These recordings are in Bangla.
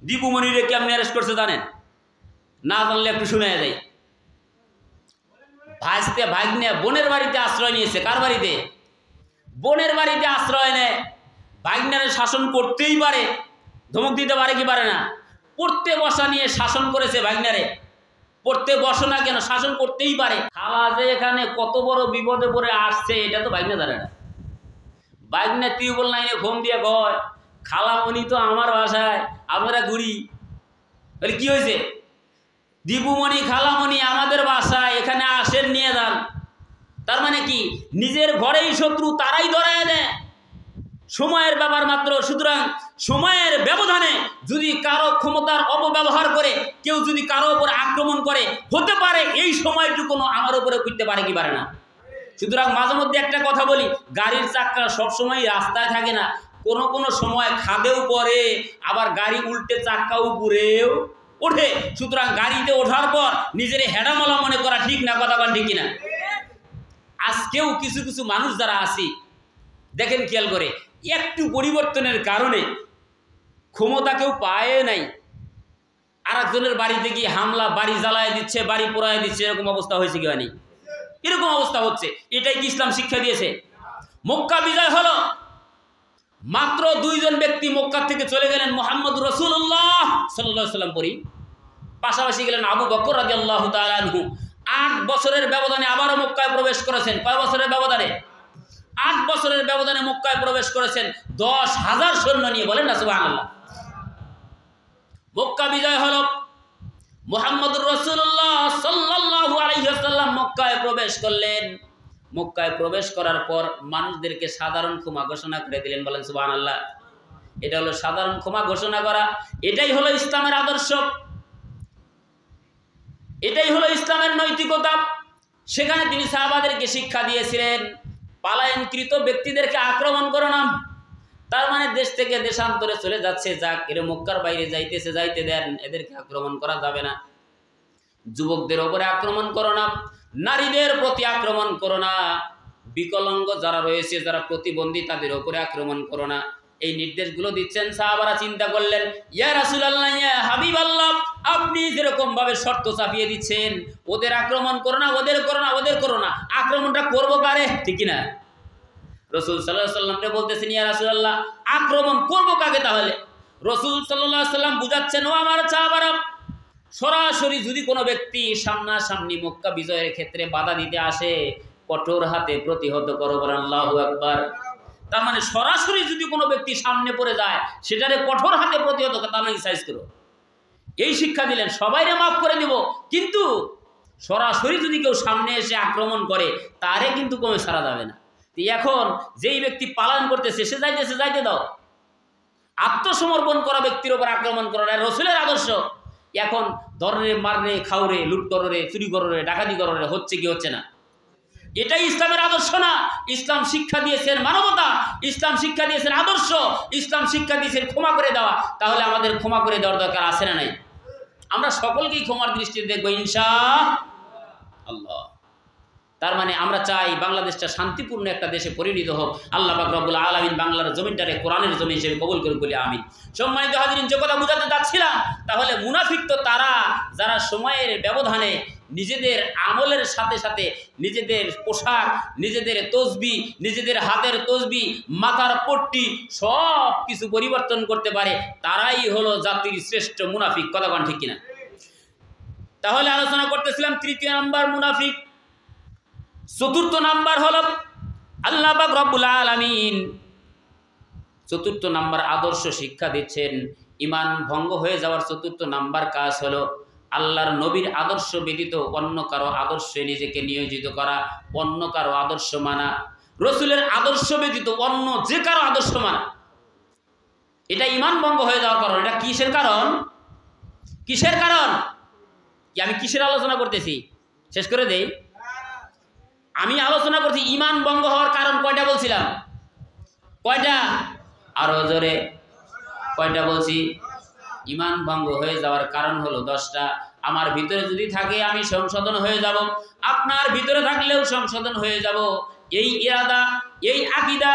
দীপুমণিরে কেমনি অ্যারেস্ট করছে জানেন? না জানলে একটু শুনে যাই। ভাইস্তে ভাগ্নে বোনের বাড়িতে আশ্রয় নিয়েছে। কার বাড়িতে? বোনের বাড়িতে আশ্রয় নেয়। ভাগ্নের শাসন করতেই পারে, ধমক দিতে পারে কি পারে না? পড়তে বসা নিয়ে শাসন করেছে ভাগ্নারে। পড়তে বসো না কেন, শাসন করতেই পারে। খালা যে এখানে কত বড় বিপদে পড়ে আসছে এটা তো ভাগ্নে জানে না। ভাগ্নে টিউবওয়েল লাইনে ফোন দিয়ে কয়, খালামণি তো আমার বাসায়, আমরা ঘুরি। বলে কি হয়েছে? দীপুমণি খালামণি আমাদের বাসায়, এখানে আসেন, নিয়ে যান। তার মানে কি, নিজের ঘরেই শত্রু তারাই ধরায় দেয়। সময়ের ব্যাপার মাত্র। সুতরাং সময়ের ব্যবধানে যদি কারো ক্ষমতার অপব্যবহার করে কেউ যদি কারো উপর আক্রমণ করে, হতে পারে এই সময়টুকু আমার উপরে করতে পারে কি পারে না। সুতরাং মাঝে মধ্যে একটা কথা বলি, গাড়ির চাকা সবসময় রাস্তায় থাকে না, কোনো কোনো সময় খাদেও পড়ে, আবার গাড়ি উল্টে চাক্কা উপরেও ওঠে। সুতরাং গাড়িতে ওঠার পর নিজের হেডামলা মনে করা ঠিক না। কথা বল ঠিক কিনা? আজকেও কিছু কিছু মানুষ যারা আছি, দেখেন খেয়াল করে, একটু পরিবর্তনের কারণে ক্ষমতা কেউ পায় নাই, আর একজনের বাড়িতে গিয়ে হামলা, বাড়ি জ্বালায় দিচ্ছে, বাড়ি পোড়ায় দিচ্ছে। এরকম অবস্থা হয়েছে কি হয়নি? এরকম অবস্থা হচ্ছে। এটাই কি ইসলাম শিক্ষা দিয়েছে? মক্কা বিজয় হলো, মাত্র 2 জন ব্যক্তি মক্কা থেকে চলে গেলেন, মুহাম্মদ রাসূলুল্লাহ সাল্লাল্লাহু আলাইহি ওয়াসাল্লাম পরি, পাশাপাশি গেলেন আবু বকর রাদিয়াল্লাহু তাআলা আনহু। 8 বছরের ব্যবধানে আবারও মক্কায় প্রবেশ করেছেন। কয় বছরের ব্যবধানে? 8 বছরের ব্যবধানে মক্কায় প্রবেশ করেছেন 10,000 সৈন্য নিয়ে। বলেন না সুবহানাল্লাহ। মক্কা বিজয় হলো, মুহাম্মদুর রাসূলুল্লাহ সাল্লাল্লাহু আলাইহি ওয়াসাল্লাম মক্কায় প্রবেশ করলেন। মক্কায় প্রবেশ করার পর মানুষদেরকে সাধারণ ক্ষমা ঘোষণা করে দিলেন। বলেন সুবহানাল্লাহ। এটা হলো সাধারণ ক্ষমা ঘোষণা করা। এটাই হলো ইসলামের আদর্শ, এটাই হলো ইসলামের নৈতিকতা। সেখানে তিনি সাহাবাদেরকে শিক্ষা দিয়েছিলেন, পালায়নকৃত ব্যক্তিদেরকে আক্রমণ করো না। তার মানে দেশ থেকে দেশান্তরে চলে যাচ্ছে, যাক, এর মক্কার বাইরে যাইতেছে, যাইতে দেন, এদেরকে আক্রমণ করা যাবে না। যুবকদের উপরে আক্রমণ করো না, নারীদের প্রতি আক্রমণ করো না, বিকলাঙ্গ যারা রয়েছে, যারা প্রতিবন্ধী, তাদের উপরে আক্রমণ করো না। এই নির্দেশগুলো দিচ্ছেন। সাহাবারা চিন্তা করলেন, ইয়া রাসূলুল্লাহ, ইয়া হাবিবাল্লাহ, আপনি যেরকম ভাবে শর্ত চাপিয়ে দিচ্ছেন, ওদের আক্রমণ করো না, ওদের করো না, ওদের করো না, আক্রমণটা করবো কারে? ঠিক না? রাসূল সাল্লাল্লাহু আলাইহি ওয়াসাল্লামকে বলতেছেন, ইয়া রাসূলুল্লাহ, আক্রমণ করবো কাকে তাহলে? রাসূল সাল্লাল্লাহু আলাইহি ওয়াসাল্লাম বুঝাচ্ছেন, ও আমার সাহাবারা, সরাসরি যদি কোনো ব্যক্তি সামনাসামনি মক্কা বিজয়ের ক্ষেত্রে বাধা দিতে আসে, কঠোর হাতে প্রতিহত করো। বলেন আল্লাহু আকবার। তার মানে সরাসরি যদি কোনো ব্যক্তি সামনে পড়ে যায়, সেটারে কঠোর হাতে প্রতিহত করো, তার মানে সাইজ করো। এই শিক্ষা দিলেন। সবাইরে মাফ করে দিব, কিন্তু সরাসরি যদি কেউ সামনে এসে আক্রমণ করে, তারে কিন্তু কমে ছাড়া যাবে না। এখন যেই ব্যক্তি পালন করতেছে, সে যাইতেছে, যাইতে দাও। আত্মসমর্পণ করা ব্যক্তির উপর আক্রমণ করা রাসূলের আদর্শ। এখন ধরে মাররে, খাওরে, লুট কররে, চুরি কররে, ডাকাতি কররে, হচ্ছে কি হচ্ছে না? এটাই ইসলামের আদর্শ না। ইসলাম শিক্ষা দিয়েছেন মানবতা, ইসলাম শিক্ষা দিয়েছেন আদর্শ, ইসলাম শিক্ষা দিয়েছেন ক্ষমা করে দেওয়া। তাহলে আমাদের ক্ষমা করে দেওয়ার দরকার আছে না নাই? আমরা সকলকেই ক্ষমার দৃষ্টিতে দেখবো ইনশাআল্লাহ। তার মানে আমরা চাই বাংলাদেশটা শান্তিপূর্ণ একটা দেশে পরিণত হোক। আল্লাহ পাক রব্বুল আলামিন বাংলার জমিনটারে কোরআনের জমিন হিসেবে কবুল করে বলি আমিন। সম্মানিত হাজিরিন, যে কথা বুঝাতে যাচ্ছিলাম, তাহলে মুনাফিক তো তারা যারা সময়ের ব্যবধানে নিজেদের আমলের সাথে সাথে নিজেদের পোশাক, নিজেদের তসবি, নিজেদের হাতের তসবি, মাথার পট্টি সব কিছু পরিবর্তন করতে পারে, তারাই হলো জাতির শ্রেষ্ঠ মুনাফিক। কথা বলেন ঠিক কিনা? তাহলে আলোচনা করতেছিলাম 3 নাম্বার মুনাফিক। 4 নাম্বার হলো আল্লাহ পাক রব্বুল আলামিন 4 নাম্বার আদর্শ শিক্ষা দিচ্ছেন। ঈমান ভঙ্গ হয়ে যাওয়ার 4 নাম্বার কাজ হলো আল্লাহর নবীর আদর্শ ব্যতীত অন্য কারো আদর্শে নিজেকে নিয়োজিত করা, অন্য কারো আদর্শ মানা, রাসূলের আদর্শ ব্যতীত অন্য যে কারো আদর্শ মানা। এটা ঈমান ভঙ্গ হয়ে যাওয়ার কারণ। এটা কিসের কারণ? কিসের কারণ? কি আমি কিসের আলোচনা করতেছি? শেষ করে দেই। আমি আলোচনা করছি ঈমান ভঙ্গ হওয়ার কারণ কয়টা বলছিলাম? কয়টা? আরো জোরে। কয়টা বলছি? ঈমান ভঙ্গ হয়ে যাওয়ার কারণ হলো 10টা। আমার ভিতরে যদি থাকে আমি সংশোধন হয়ে যাব, আপনার ভিতরে থাকলেও সংশোধন হয়ে যাব। এই ইরাদা, এই আকীদা,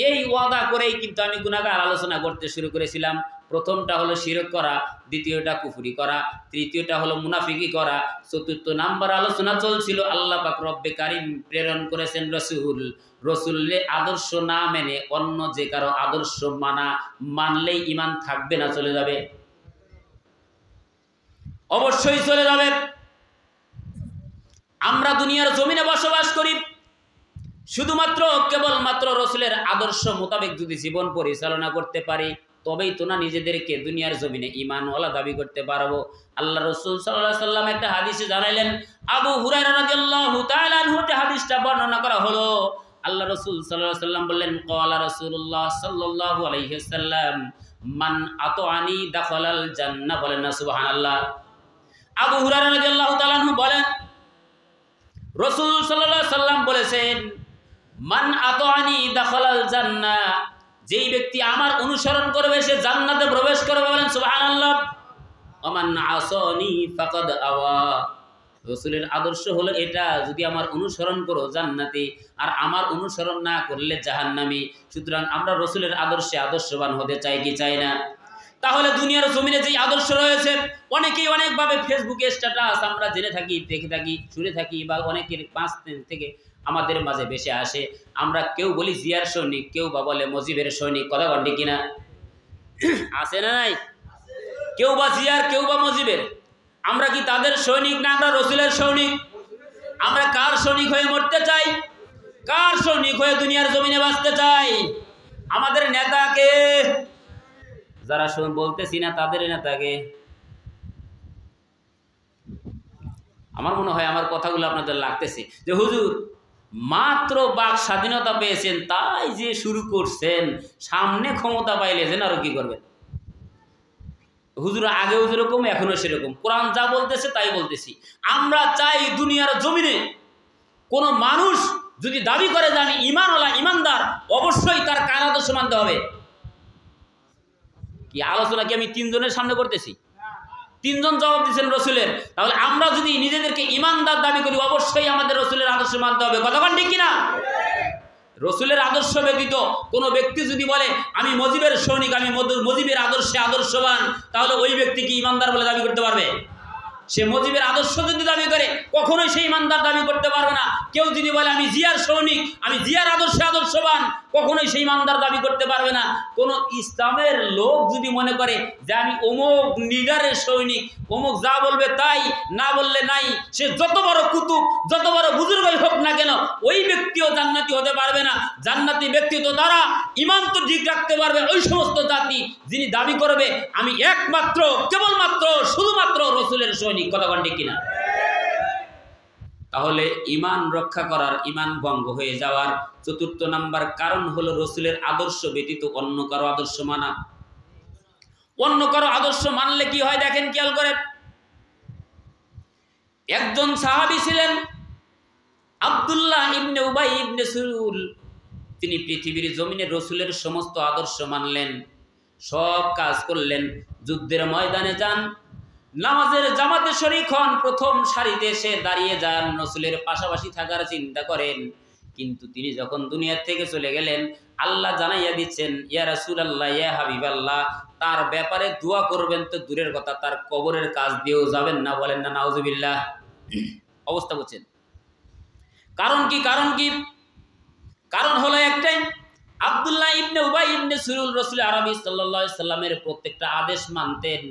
এই ওয়াদা করেই কিন্তু আমি গুনাহগার আলোচনা করতে শুরু করেছিলাম। প্রথমটা হলো শিরক করা, দ্বিতীয়টা কুফরি করা, তৃতীয়টা হলো মুনাফিকি করা, চতুর্থ নাম্বার আলোচনা চলছিল আল্লাহ পাক রব্বে কারিম প্রেরণ করেছেন রসুল, রসুলের আদর্শ না মেনে অন্য যে কারো আদর্শ মানলেই ঈমান থাকবে না চলে যাবে? অবশ্যই চলে যাবে। আমরা দুনিয়ার জমিনে বসবাস করি শুধুমাত্র কেবলমাত্র রসুলের আদর্শ মোতাবেক যদি জীবন পরিচালনা করতে পারি তবেই তো না নিজেদেরকে দুনিয়ার জমিনে ঈমানওয়ালা দাবি করতে পারবো। আল্লাহ রসুল সাল্লাল্লাহু আলাইহি সাল্লাম একটা হাদিসে জানাইলেন, আবু হুরায়রা রাদিয়াল্লাহু তাআলা আনহু হাদিসটা বর্ণনা করা হলো। আল্লাহ রসুল সাল্লাল্লাহু আলাইহি সাল্লাম বললেন, ক্বালা রাসূলুল্লাহ সাল্লাল্লাহু আলাইহি ওয়াসাল্লাম মান আতাআনি দাখালাল জান্নাহ। বলেন না সুবহানাল্লাহ। আবু হুরায়রা রাদিয়াল্লাহু তাআলা আনহু বলেন, রাসূল সাল্লাল্লাহু আলাইহি সাল্লাম বলেছেন, মান আতাআনি দাখালাল জান্নাহ, যেই ব্যক্তি আমার অনুসরণ করবে সে জান্নাতে প্রবেশ করবে। বলেন সুবহানাল্লাহ। ওমান আসানি ফাকাদ আওয়া, রাসূলের আদর্শ হলো এটা, যদি আমার অনুসরণ করো জান্নাতি, আর আমার অনুসরণ না করলে জাহান্নামী। সুতরাং আমরা রাসূলের আদর্শে আদর্শবান হতে চাই কি চাই না? তাহলে দুনিয়ার জমিনে যেই আদর্শ রয়েছে, অনেকেই অনেকভাবে ফেসবুকে স্ট্যাটাস আমরা জেনে থাকি, দেখে থাকি, শুনে থাকি, বা অনেকের 5 দিন থেকে আমাদের মাঝে বেশি আসে। আমরা কেউ বলি জিয়ার সৈনিক, কেউ বা বলে মজিবের সৈনিক। কথা বলি কিনা? আছে না নাই? কেউ বা জিয়ার, কেউ বা মজিবের। আমরা কি তাদের সৈনিক না আমরা রসুলের সৈনিক? আমরা কার সৈনিক হয়ে মরতে চাই? কার সৈনিক হয়ে দুনিয়ার জমিনে বাঁচতে চাই? আমাদের নেতাকে, যারা বলতেছি না তাদের নেতাকে। আমার মনে হয় আমার কথাগুলো আপনাদের লাগতেছে যে হুজুর মাত্র বাক স্বাধীনতা পেয়েছেন তাই যে শুরু করছেন, সামনে ক্ষমতা পাইলে যেন আরো কি করবেন? হুজুর আগেও যেরকম এখনো সেরকম, কোরআন যা বলতেছে তাই বলতেছি। আমরা চাই দুনিয়ার জমিনে কোন মানুষ যদি দাবি করে যে আমি ঈমানওয়ালা, ঈমানদার, অবশ্যই তার কার আদর্শ মানতে হবে। কি আলোচনা কি আমি 3 জনের সামনে করতেছি? 3 জন জবাব দিচ্ছেন রসুলের। তাহলে আমরা যদি নিজেদেরকে ঈমানদার দাবি করি অবশ্যই আমাদের রসুলের আদর্শ মানতে হবে। কতক্ষণ ঠিক কিনা? রসুলের আদর্শ ব্যতীত কোনো ব্যক্তি যদি বলে আমি মজিবের সৈনিক, আমি মজিবের আদর্শে আদর্শবান, তাহলে ওই ব্যক্তি কি ঈমানদার বলে দাবি করতে পারবে? সে মজিবের আদর্শ যদি দাবি করে কখনোই সেই ঈমানদার দাবি করতে পারবে না। কেউ যদি বলে আমি জিয়ার সৈনিক, আমি জিয়ার আদর্শে আদর্শবান, কখনোই সেই ঈমানদার দাবি করতে পারবে না। কোন ইসলামের লোক যদি মনে করে যে আমি অমুক লিডারের সৈনিক, অমুক যা বলবে তাই, না বললে নাই, সে যত বড় কুতুব, যত বড় বুজুর্গই হোক না কেন, ওই ব্যক্তিও জান্নাতি হতে পারবে না। জান্নাতি ব্যক্তি তো তারা ঈমান তো ঠিক রাখতে পারবে ওই সমস্ত জাতি যিনি দাবি করবে আমি একমাত্র, কেবলমাত্র, শুধুমাত্র রসুলের সৈনিক। কথা ঠিক কিনা? তাহলে ঈমান রক্ষা করার, ঈমান ভঙ্গ হয়ে যাওয়ার 4র্থ নাম্বার কারণ হলো রসুলের আদর্শ ব্যতীত অন্য কারো আদর্শ মানা। অন্য কারো আদর্শ মানলে কি হয় দেখেন, খেয়াল করেন। একজন সাহাবী ছিলেন আব্দুল্লাহ ইবনে উবাই ইবনে সুলুল। তিনি পৃথিবীর জমিনে রসুলের সমস্ত আদর্শ মানলেন, সব কাজ করলেন। যুদ্ধের ময়দানে যান, নামাজের জামাতে শরীক হন, প্রথম সারিতে এসে দাঁড়িয়ে যান, রসুলের পাশাপাশি থাকার চিন্তা করেন। কিন্তু তিনি যখন দুনিয়া থেকে চলে গেলেন, আল্লাহ জানাইয়া দিচ্ছেন ইয়া রাসূলুল্লাহ, ইয়া হাবিবাল্লাহ, তার ব্যাপারে দোয়া করবেন তো দূরের কথা, তার কবরের কাজ দিয়েও যাবেন না। বলেন না নাউজুবিল্লাহ। অবস্থা বুঝছেন? কারণ কি? কারণ কি? কারণ হলো একটাই, আব্দুল্লাহ ইবনে উবাই ইবনে সুলুল রসুল আরবি সাল্লাল্লাহু আলাইহি সাল্লামের প্রত্যেকটা আদেশ মানতেন,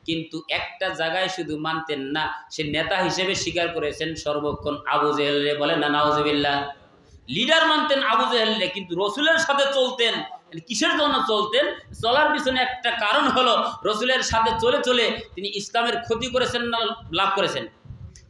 কিন্তু একটা জায়গায় শুধু মানতেন না, সে নেতা হিসেবে স্বীকার করেছেন সর্বক্ষণ আবু জেহেলরে। বলেন না নাউজুবিল্লাহ। লিডার মানতেন আবু জেহেলরে, কিন্তু রসুলের সাথে চলতেন। কিসের জন্য চলতেন? চলার পিছনে একটা কারণ হলো রসুলের সাথে চলে চলে তিনি ইসলামের ক্ষতি করেছেন না লাভ করেছেন?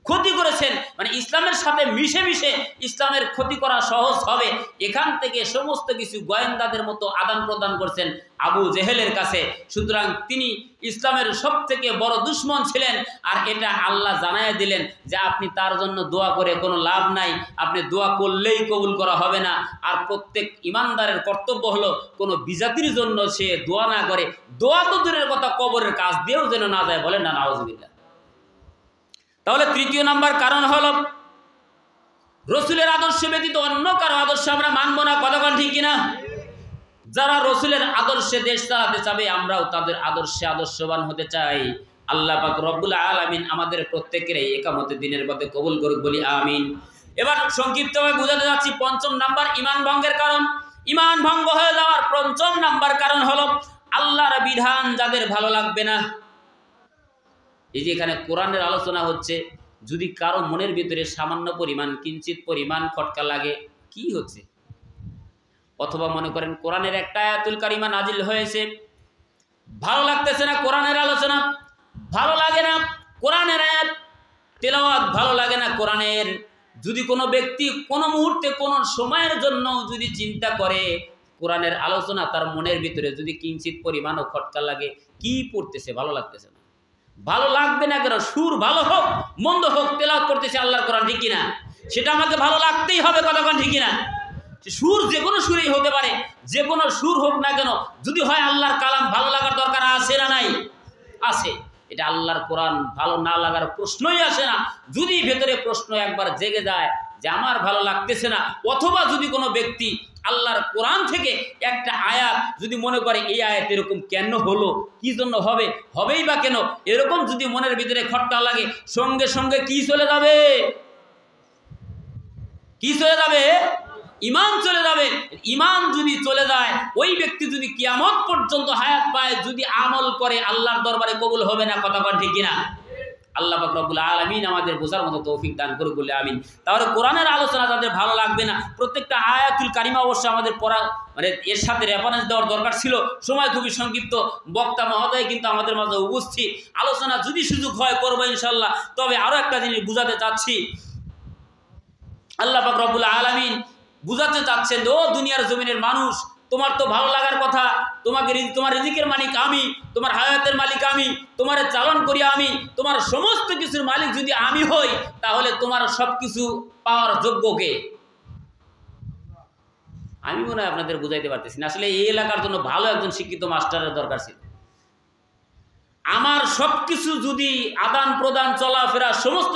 ক্ষতি করেছেন। মানে ইসলামের সাথে মিশে মিশে ইসলামের ক্ষতি করা সহজ হবে, এখান থেকে সমস্ত কিছু গোয়েন্দাদের মতো আদান প্রদান করছেন আবু জেহেলের কাছে। সুতরাং তিনি ইসলামের সব থেকে বড় দুশ্মন ছিলেন। আর এটা আল্লাহ জানাইয়া দিলেন যে আপনি তার জন্য দোয়া করে কোনো লাভ নাই, আপনি দোয়া করলেই কবুল করা হবে না। আর প্রত্যেক ইমানদারের কর্তব্য হলো কোনো বিজাতির জন্য সে দোয়া না করে, দোয়া তো দূরের কথা, কবরের কাজ দিয়েও যেন না যায়। বলেন না নাউজুবিল্লাহ। তাহলে 3য় নাম্বার কারণ হলো রসুলের আদর্শ ব্যতীত অন্য কারো আদর্শ আমরা মানব না। কতক্ষণ ঠিক কিনা? যারা রসুলের আদর্শে দেশ চালাতে চাবে আমরাও তাদের আদর্শে আদর্শবান হতে চাই। আল্লাহ পাক রব্বুল আলামিন আমাদের প্রত্যেকের এই একামতে দিনের পথে কবুল করুক, বলি আমিন। এবার সংক্ষিপ্তভাবে বোঝাতে যাচ্ছি পঞ্চম নাম্বার ঈমান ভঙ্গের কারণ। ঈমান ভঙ্গ হয়ে যাওয়ার পঞ্চম নাম্বার কারণ হলো আল্লাহর বিধান যাদের ভালো লাগবে না। এই যে এখানে কোরআনের আলোচনা হচ্ছে, যদি কারো মনের ভিতরে সামান্য পরিমাণ কিঞ্চিত পরিমাণ খটকা লাগে, কি হচ্ছে? অথবা মনে করেন কোরআনের একটা আয়াতুল কারিমা নাজিল হয়েছে, ভালো লাগতেছে না কোরআনের আলোচনা, ভালো লাগে না কোরআনের আয়াত তেলাওয়াত, ভালো লাগে না কোরআনের, যদি কোনো ব্যক্তি কোনো মুহূর্তে কোনো সময়ের জন্য যদি চিন্তা করে কোরআনের আলোচনা তার মনের ভিতরে যদি কিঞ্চিত পরিমাণও খটকা লাগে, কি পড়তেছে, ভালো লাগতেছে না, ভালো লাগবে না কেন? সুর ভালো হোক মন্দ হোক, তেলাওয়াত করতেছে আল্লাহর কোরআন, ঠিক কিনা? সেটা আমাকে ভালো লাগতেই হবে, কতক্ষণ, ঠিক কিনা? সুর যে কোনো সুরেই হতে পারে, যে কোনো সুর হোক না কেন, যদি হয় আল্লাহর কালাম, ভালো লাগার দরকার আছে না নাই? আছে। এটা আল্লাহর কোরআন ভালো না লাগার প্রশ্নই আসে না। যদি ভেতরে প্রশ্ন একবার জেগে যায় যে আমার ভালো লাগতেছে না, অথবা যদি কোনো ব্যক্তি আল্লাহর কোরআন থেকে একটা আয়াত যদি মনে করে এই আয়াত এরকম কেন হলো, কি জন্য হবে, হবেই বা কেন, এরকম যদি মনের ভিতরে খটকা লাগে, সঙ্গে সঙ্গে কি চলে যাবে? কি চলে যাবে? ঈমান চলে যাবে। ঈমান যদি চলে যায়, ওই ব্যক্তি যদি কিয়ামত পর্যন্ত হায়াত পায়, যদি আমল করে, আল্লাহর দরবারে কবুল হবে না, কথা বলেন ঠিক কিনা? আল্লাহ পাক রব্বুল আলামিন আমাদের বোঝার মতো তৌফিক দান করুক, বলে আমিন। তাহলে কোরআনের আলোচনা যাদের ভালো লাগবে না, প্রত্যেকটা আয়াতুল কারিমা অবশ্যই আমাদের পড়া, মানে এর সাথে রেফারেন্স দেওয়ার দরকার ছিল। সময় খুবই সংক্ষিপ্ত, বক্তা মহোদয় কিন্তু আমাদের মাঝে উপস্থিত, আলোচনা যদি সুযোগ হয় করবো ইনশাল্লাহ। তবে আরও একটা জিনিস বুঝাতে চাচ্ছি, আল্লাহ পাক রব্বুল আলামিন বুঝাতে চাচ্ছেন, ও দুনিয়ার জমিনের মানুষ, তোমার তো ভালো লাগার কথা, তোমাকে তোমার রিজিকের মালিক আমি, তোমার হায়াতের মালিক আমি, তোমার চালন করি আমি, তোমার সমস্ত কিছুর মালিক যদি আমি হই, তাহলে তোমার সব কিছু পাওয়ার যোগ্য কে? আমি মনে হয় আপনাদের বুঝাইতে পারতেছি না। আসলে এই এলাকার জন্য ভালো একজন শিক্ষিত মাস্টারের দরকার ছিল। আমার সব কিছু যদি আদান প্রদান চলাফেরা সমস্ত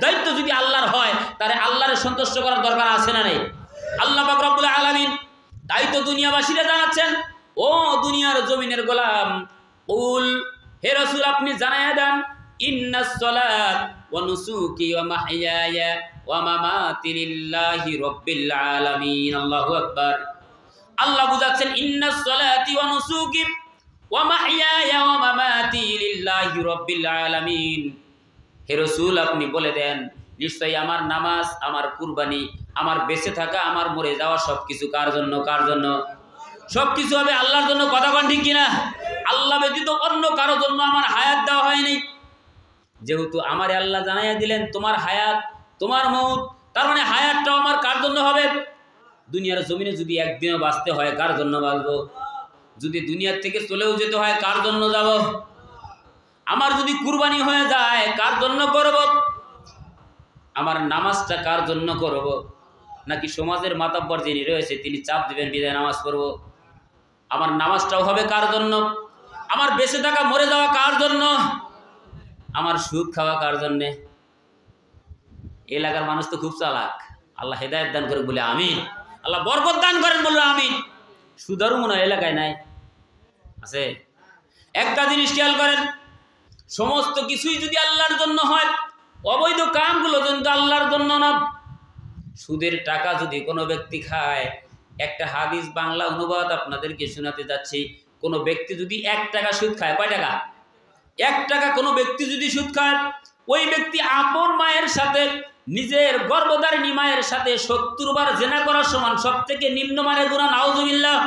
দায়িত্ব যদি আল্লাহর হয়, তাহলে আল্লাহর সন্তুষ্ট করার দরকার আছে না নেই? আল্লাহ পাক রব্বুল আলামিন দায়িত্ব দুনিয়াবাসীরা জানাচ্ছেন, ও দুনিয়ার জমিনের গোলাম, কুল, হে রাসূল আপনি জানায়া দেন, ইন্নাস সালাত ওয়া নুসুকি ওয়া মাহইয়ায়া ওয়া মামাতি লিল্লাহি রাব্বিল আলামিন। আল্লাহু আকবার। আল্লাহ বুঝাচ্ছেন, ইন্নাস সালাতি ওয়া নুসুকি ওয়া মাহইয়ায়া ওয়া মামাতি লিল্লাহি রাব্বিল আলামিন। হে রাসূল আপনি বলে দেন, নিশ্চয়ই আমার নামাজ, আমার কুরবানি, আমার বেঁচে থাকা, আমার মরে যাওয়া সবকিছু কার জন্য? কার জন্য? সবকিছু হবে আল্লাহর জন্য, কথা কোন ঠিক কিনা? আল্লাহ ব্যতীত অন্য কারো জন্য আমার হায়াত দেওয়া হয়নি। যেহেতু আমারে আল্লাহ জানাইয়া দিলেন তোমার হায়াত, তোমার মউত, তার মানে হায়াতটাও আমার কার জন্য হবে? দুনিয়ার জমিনে যদি একদিনও বাঁচতে হয়, কার জন্য বাঁচবো? যদি দুনিয়ার থেকে চলেও যেতে হয়, কার জন্য যাব? আমার যদি কুরবানি হয়ে যায়, কার জন্য করব? আমার নামাজটা কার জন্য করব? নাকি সমাজের মাতাব্বর যিনি রয়েছে তিনি চাপ দিবেন বিদায় নামাজ পড়ব? আমার নামাজটাও হবে কার জন্য? আমার বেঁচে থাকা, মরে যাওয়া কার জন্য? আমার সুদ খাওয়া কার জন্যে? এলাকার মানুষ তো খুব চালাক, আল্লাহ হেদায়েত দান করে বলে আমিন। আল্লাহ বরকত দান করেন বললো আমিন। সুদারও মনে হয় এলাকায় নাই, আছে? একটা জিনিস খেয়াল করেন, সমস্ত কিছুই যদি আল্লাহর জন্য হয়, অবৈধ কামগুলো কিন্তু আল্লাহর জন্য না। সুদের টাকা যদি কোনো ব্যক্তি খায়, একটা হাদিস বাংলা অনুবাদ আপনাদেরকে শোনাতে যাচ্ছি, কোনো ব্যক্তি যদি 1 টাকা সুদ খায়, কয় টাকা? 1 টাকা কোনো ব্যক্তি যদি সুদ খায়, ওই ব্যক্তি আপন মায়ের সাথে, নিজের গর্ভধারিণী মায়ের সাথে 70 বার জিনা করার সমান, সব থেকে নিম্নমানের গুনাহ, নাউজুবিল্লাহ।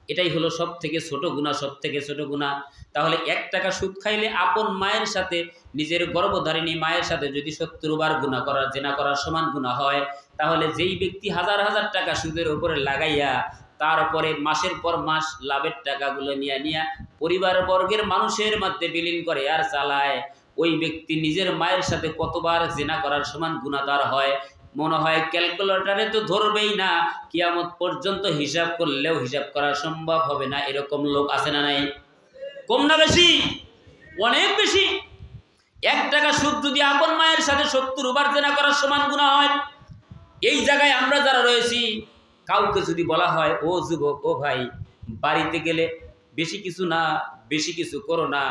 এটাই হলো সব থেকে ছোট গুনাহ, সব থেকে ছোট গুনাহ। তাহলে 1 টাকা সুদ খাইলে আপন মায়ের সাথে, নিজের গর্ভধারিণী মায়ের সাথে যদি 70 বার জিনা করার সমান গুনাহ হয়, তাহলে যেই ব্যক্তি হাজার হাজার টাকা সুদের উপরে লাগাইয়া তারপরে মাসের পর মাস লাভের টাকাগুলো নিয়ে পরিবার বর্গের মানুষের মধ্যে বিলীন করে আর চালায়, ওই ব্যক্তি নিজের মায়ের সাথে কতবার জিনা করার সমান গুনাহ তার হয়, মনে হয় ক্যালকুলেটরে তো ধরবেই না, কিয়ামত পর্যন্ত হিসাব করলেও হিসাব করা সম্ভব হবে না। এরকম লোক আছে না নাই? কম না বেশি? অনেক বেশি। 1 টাকা সুদ যদি আপন মায়ের সাথে 70 বার জিনা করার সমান গুনাহ হয়, এই জায়গায় আমরা যারা রয়েছি কাউকে যদি বলা হয় ও যুবক, ও ভাই, বাড়িতে গেলে বেশি কিছু না, বেশি কিছু করো না,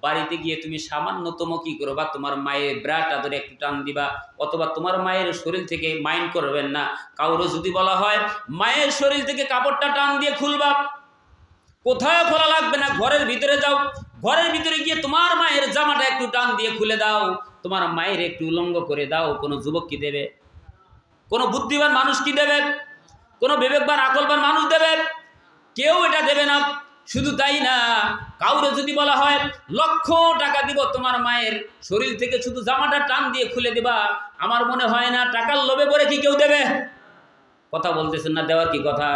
বাড়িতে গিয়ে তুমি সামান্যতম কি করবা, তোমার মায়ের ব্রাটা ধরে একটু টান দিবা, অথবা তোমার মায়ের শরীর থেকে মাইন্ড করবেন না। কাউরও যদি বলা হয় মায়ের শরীর থেকে কাপড়টা টান দিয়ে খুলবা, কোথাও খোলা লাগবে না, ঘরের ভিতরে যাও, ঘরের ভিতরে গিয়ে তোমার মায়ের জামাটা একটু টান দিয়ে খুলে দাও, তোমার মায়ের একটু উলঙ্গ করে দাও, কোনো যুবক কি দেবে? কোনো বুদ্ধিমান মানুষ কি দেবে? কোনো বিবেকবান আকলবান মানুষ দেবে? কেউ এটা দেবে না। শুধু তাই না, কাউরে যদি বলা হয় লক্ষ টাকা দিব তোমার মায়ের শরীর থেকে শুধু জামাটা টান দিয়ে খুলে দিবা, আমার মনে হয় না টাকার লোভে পড়ে কি কেউ দেবে? কথা বলতেছেন না, দেওয়ার কি কথা?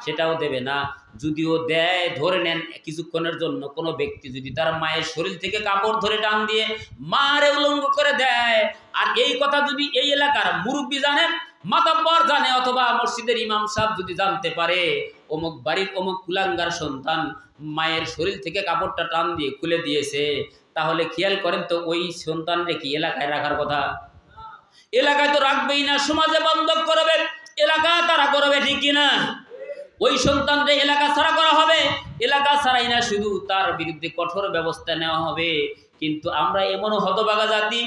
সেটাও দেবে না। যদিও দেয়, ধরে নেন কিছুক্ষণের জন্য, কোনো ব্যক্তি যদি তার মায়ের শরীর থেকে কাপড় ধরে টান দিয়ে মারে উলঙ্গ করে দেয়, আর এই কথা যদি এই এলাকার মুরব্বী জানে, মাতাব্বর জানে, অথবা মসজিদের ইমাম সাহেব যদি জানতে পারে অমুক বাড়ির অমুক কুলাঙ্গার সন্তান মায়ের শরীর থেকে কাপড়টা টান দিয়ে খুলে দিয়েছে, তাহলে খেয়াল করেন তো ওই সন্তানরে কি এলাকায় রাখার কথা? এলাকায় তো রাখবেই না, সমাজে বন্ধক করবে, এলাকা তারা করবে, ঠিক কিনা? ওই সন্তানরে এলাকা ছাড়া করা হবে। এলাকা ছাড়াই না, শুধু তার বিরুদ্ধে কঠোর ব্যবস্থা নেওয়া হবে। কিন্তু আমরা এমনও হতভাগা জাতি,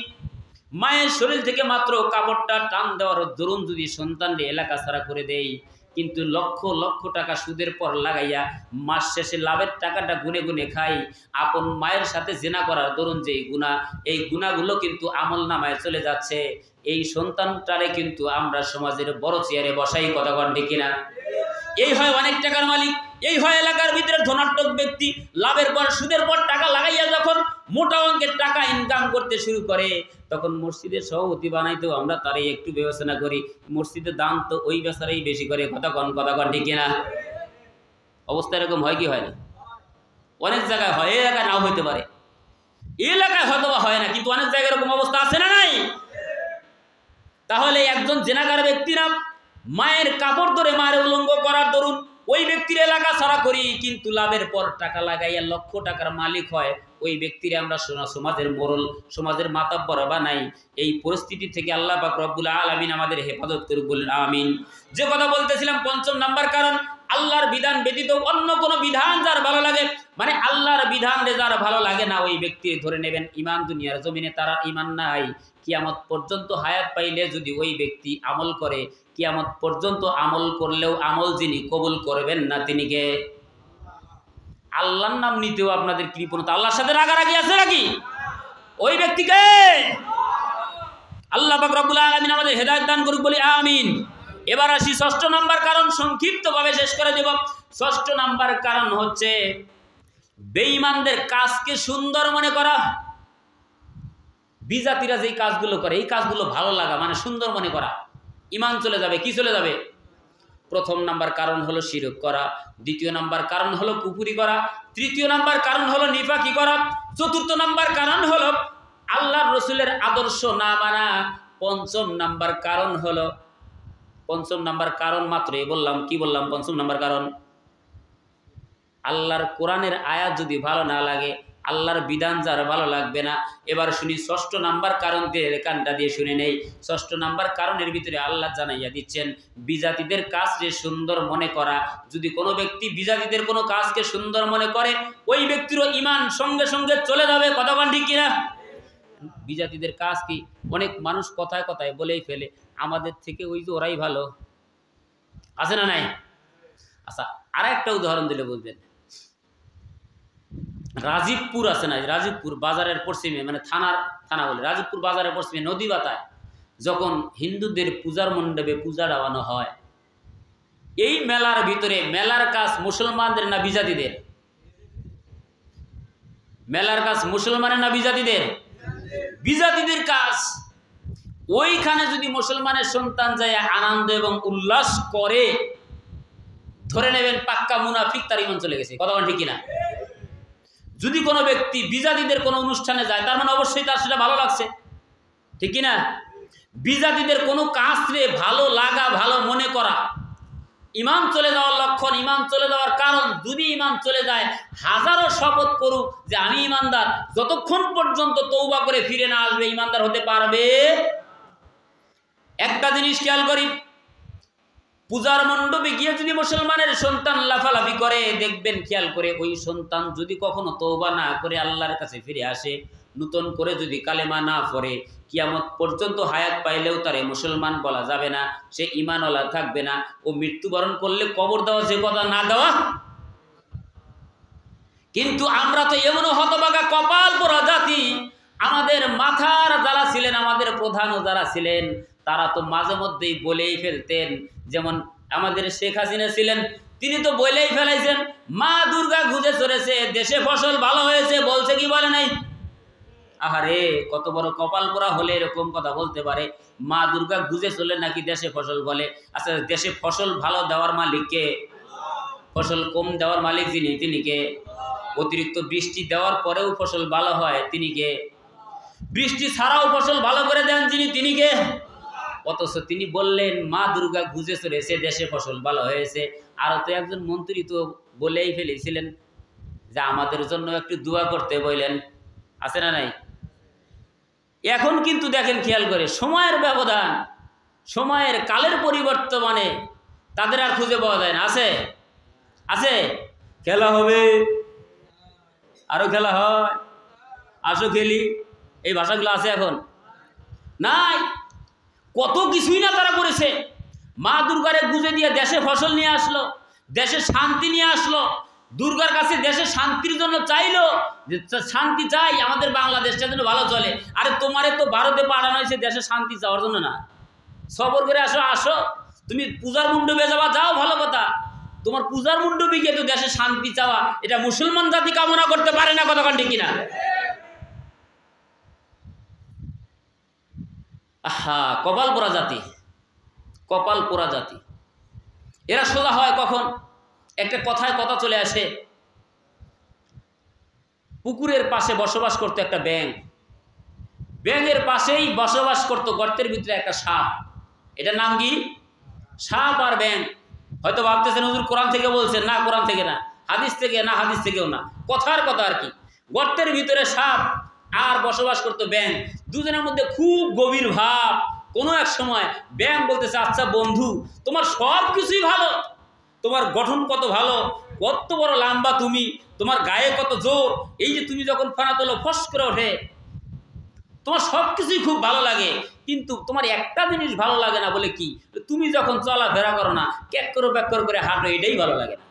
মায়ের শরীর থেকে মাত্র কাপড়টা টান দেওয়ার দরুন যদি সন্তানরে এলাকা ছাড়া করে দেই, কিন্তু লক্ষ লক্ষ টাকা সুদের পর লাগাইয়া মাস শেষে লাভের টাকাটা গুনে গুনে খাই। আপন মায়ের সাথে জেনা করার দরুন যে গুনাহ, এই গুনাহগুলো কিন্তু আমল নামায় চলে যাচ্ছে। এই সন্তানটারে কিন্তু আমরা সমাজের বড় চেয়ারে বসাই, কথা কন ঠিক কিনা? এই হয় অনেক টাকার মালিক, এই হয় এলাকার ভিতরে ধনাত্মক ব্যক্তি, লাভের পর সুদের পর টাকা লাগাইয়া যখন মোটা অঙ্কের টাকা ইনকাম করতে শুরু করে, তখন মসজিদের সভাপতি বানাইতেও আমরা তারই একটু বিবেচনা করি, মসজিদের দান তো ওই বেচারাই বেশি করে, কথা কন ঠিক কিনা? অবস্থা এরকম হয় কি হয় না? অনেক জায়গায় হয়, এই এলাকায় নাও হইতে পারে, এই এলাকায় হয়তো বা হয় না, কিন্তু অনেক জায়গায় এরকম অবস্থা আছে না নাই? তাহলে একজন জেনাকার ব্যক্তিরা মায়ের কাপড় ধরে মায়ের উলঙ্গ করার দরুন ওই ব্যক্তির এলাকা ছাড়া করি, কিন্তু লাভের পর টাকা লাগাইয়া লক্ষ টাকার মালিক হয়, ওই ব্যক্তিরা আমরা সমাজের মোড়ল, সমাজের মাতাব্বর বানাই। এই পরিস্থিতি থেকে আল্লাহ পাক রব্বুল আলামিন আমাদের হেফাজত করুক, বলেন আমিন। যে কথা বলতেছিলাম, ৫ম নাম্বার কারণ, আল্লাহর বিধান ব্যতীত অন্য কোনো বিধান যার ভালো লাগে, মানে আল্লাহর বিধান যার ভালো লাগে না, ওই ব্যক্তি ধরে নেবেন ইমান দুনিয়ার জমিনে তারা ইমান নাই। কিয়ামত পর্যন্ত হায়াত পাইলে যদি ওই ব্যক্তি আমল করে, কিয়ামত পর্যন্ত আমল করলেও আমল যিনি কবুল করবেন না তিনি কে? আল্লাহর নাম নিতেও আপনাদের কৃপণতা, আল্লাহর সাথে রাগারাগি আছে নাকি? ওই ব্যক্তিকে আল্লাহ পাক রব্বুল আলামিন আমাদের হেদায়েত দান করুক, বলি আমিন। এবার আসি ৬ষ্ঠ নাম্বার কারণ, সংক্ষিপ্তভাবে শেষ করে দেব। ৬ষ্ঠ নাম্বার কারণ হচ্ছে বেঈমানদের কাজকে সুন্দর মনে করা। বিজাতিরা যেই কাজগুলো করে, এই কাজগুলো ভালো লাগা মানে সুন্দর মনে করা, ইমান চলে যাবে। কি চলে যাবে? ১ম নাম্বার কারণ হলো শিরক করা, ২য় নাম্বার কারণ হলো কুফরি করা, ৩য় নাম্বার কারণ হলো নিফাকি করা, ৪র্থ নাম্বার কারণ হলো আল্লাহর রসুলের আদর্শ না মানা, ৫ম নাম্বার কারণ হলো, ৫ম নাম্বার কারণ মাত্রই বললাম, কি বললাম? ৫ম নাম্বার কারণ আল্লাহর কোরআনের আয়াত যদি ভালো না লাগে, আল্লাহর বিধান যার ভালো লাগবে না। এবার শুনি ৬ষ্ঠ নাম্বার কারণ, কানটা দিয়ে শুনে নেই। ৬ষ্ঠ নাম্বার কারণের ভিতরে আল্লাহ জানাইয়া দিচ্ছেন বিজাতিদের কাজকে সুন্দর মনে করা। যদি কোনো ব্যক্তি বিজাতিদের কোনো কাজকে সুন্দর মনে করে, ওই ব্যক্তিরও ইমান সঙ্গে সঙ্গে চলে যাবে, কথা বলেন ঠিক কিনা? বিজাতিদের কাজ কি? অনেক মানুষ কথায় কথায় বলেই ফেলে আমাদের থেকে ওই যে ওরাই ভালো, আছে না নাই? আচ্ছা, আর একটা উদাহরণ দিলে বুঝবেন। রাজীবপুর আছে না, রাজীবপুর বাজারের পশ্চিমে, মানে থানা বলে, রাজীবপুর বাজারের পশ্চিমে নদী বাতায় যখন হিন্দুদের পূজার মণ্ডপে পূজা দেওয়ানো হয়, এই মেলার ভিতরে মেলার কাজ মুসলমানদের না বিজাতিদের? মেলার কাজ মুসলমানের না বিজাতিদের? বিজাতিদের কাজ। ওইখানে যদি মুসলমানের সন্তান যায় আনন্দ এবং উল্লাস করে, ধরে নেবেন পাক্কা মুনাফিক, তার ইমান চলে গেছে, কথা ঠিক কিনা? যদি কোনো ব্যক্তি বিজাতিদের কোনো অনুষ্ঠানে যায়, তার মানে অবশ্যই তার সেটা ভালো লাগছে, ঠিক কিনা? বিজাতিদের কোনো কাজে ভালো লাগা, ভালো মনে করা ইমান চলে যাওয়ার লক্ষণ, ইমান চলে যাওয়ার কারণ। যদি ইমান চলে যায়, হাজারো শপথ করুক যে আমি ইমানদার, যতক্ষণ পর্যন্ত তওবা করে ফিরে না আসবে ইমানদার হতে পারবে। একটা জিনিস খেয়াল করি, পূজার মণ্ডপে গিয়ে যদি মুসলমানের সন্তান লাফালাফি করে, দেখবেন খেয়াল করে ওই সন্তান যদি কখনো তওবা না করে আল্লাহর কাছে ফিরে আসে, নূতন করে যদি কালেমা না পড়ে, কিয়ামত পর্যন্ত হায়াত পাইলেও তারে মুসলমান বলা যাবে না, সে ঈমানওয়ালা থাকবে না। ও মৃত্যুবরণ করলে কবর দেওয়া যে কথা না দেওয়া। কিন্তু আমরা তো এমন হতভাগা কপাল পোড়া জাতি, আমাদের মাথার যারা ছিলেন, আমাদের প্রধানও যারা ছিলেন, তারা তো মাঝে মধ্যেই বলেই ফেলতেন। যেমন আমাদের শেখ হাসিনা ছিলেন, তিনি তো বলেই ফেলাইছেন মা দুর্গা গুজে চলেছে, দেশে ফসল ভালো হয়েছে, বলছে কি বলে নাই? আহারে, কত বড় কপাল পোড়া হলে এরকম কথা বলতে পারে? মা দুর্গা গুজে চলে নাকি দেশে ফসল বলে? আচ্ছা, দেশে ফসল ভালো দেওয়ার মালিক কে? ফসল কম দেওয়ার মালিক যিনি, তিনি কে? অতিরিক্ত বৃষ্টি দেওয়ার পরেও ফসল ভালো হয়, তিনি কে? বৃষ্টি ছাড়াও ফসল ভালো করে দেন যিনি, তিনি কে? অথচ তিনি বললেন মা দুর্গা গুজে চলেছে, দেশে ফসল ভালো হয়েছে। আরো তো একজন মন্ত্রী তো বলেই ফেলেছিলেন যে আমাদের জন্য একটু দোয়া করতে বললেন, আছে না নাই? এখন কিন্তু দেখেন খেয়াল করে, সময়ের ব্যবধান, সময়ের কালের পরিবর্তনে তাদের আর খুঁজে পাওয়া যায় না। আছে? আছে? খেলা হবে, আরো খেলা হয়, আসো খেলি, এই ভাষাগুলো আছে এখন? নাই। কত কিছুই না তারা করেছে। মা দুর্গারে গুজে দিয়ে দেশে ফসল নিয়ে আসলো, দেশে শান্তি নিয়ে আসলো। দুর্গার কাছে দেশে শান্তির জন্য চাইলো যে শান্তি চাই, আমাদের বাংলাদেশটা যেন ভালো চলে। আরে তোমারে তো ভারতে পাঠানো হয়েছে দেশে শান্তি চাওয়ার জন্য না। সবর করে আসো, আসো, তুমি পূজার মণ্ডপে যাওয়া, যাও, ভালো কথা। তোমার পূজার মণ্ডপে গিয়ে তো দেশে শান্তি চাওয়া, এটা মুসলমান জাতি কামনা করতে পারে না, কতক্ষণ ঠিক কিনা? আহা, কপাল পোড়া জাতি, কপাল পোড়া জাতি। এরা সোজা হয় কখন? একটা কথায় কথা চলে আসে। পুকুরের পাশে বসবাস করতো একটা ব্যাঙ, ব্যাঙের পাশেই বসবাস করতো গর্তের ভিতরে একটা সাপ। এটার নাম কি? সাপ আর ব্যাঙ। হয়তো ভাবতেছেন হুজুর কোরআন থেকে বলছেন, না কোরআন থেকে না, হাদিস থেকে না, হাদিস থেকেও না, কথার কথা আর কি। গর্তের ভিতরে সাপ আর বসবাস করতো ব্যাঙ, দুজনের মধ্যে খুব গভীর ভাব। কোনো এক সময় ব্যাঙ বলতেছে, আচ্ছা বন্ধু, তোমার সব কিছুই ভালো, তোমার গঠন কত ভালো, কত বড় লম্বা তুমি, তোমার গায়ে কত জোর, এই যে তুমি যখন ফানা তোলো ফস করে ওঠে, তোমার সব কিছুই খুব ভালো লাগে, কিন্তু তোমার একটা জিনিস ভালো লাগে না। বলে কি? তুমি যখন চলাফেরা করো না, ক্যাক্কর ব্যাক্কর করে হাঁটো, এটাই ভালো লাগে না।